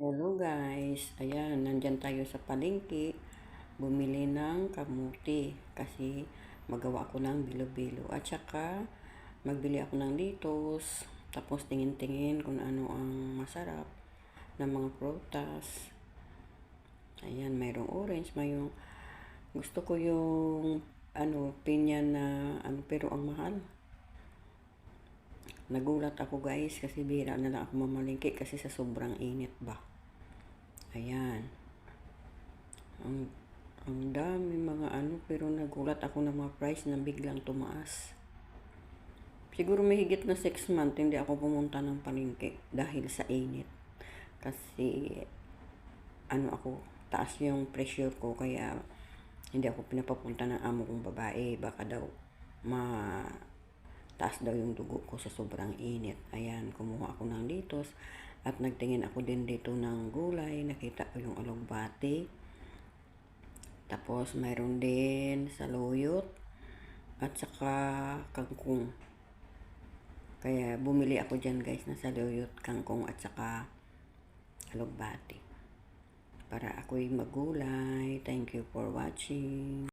Hello guys, ayan, nandyan tayo sa palengke, bumili ng kamuti kasi magawa ako ng bilo-bilo at saka magbili ako ng litos, tapos tingin-tingin kung ano ang masarap ng mga prutas. Ayan, mayroong orange, mayroong gusto ko yung pinya na pero ang mahal. Nagulat ako guys kasi bihira na lang ako mamalengke kasi sa sobrang init ba. Ayan. Ang dami mga pero nagulat ako ng mga price na biglang tumaas. Siguro may higit na 6 months hindi ako pumunta ng palengke dahil sa init. Kasi ako, taas yung pressure ko kaya hindi ako pinapapunta ng amo kong babae. Baka daw taas daw yung dugo ko sa sobrang init. Ayan, kumuha ako ng litos at nagtingin ako din dito ng gulay. Nakita ko yung alugbati. Tapos mayroon din saluyot at saka kangkong. Kaya bumili ako dyan guys na saluyot, kangkong at saka alugbati. Para ako'y magulay. Thank you for watching.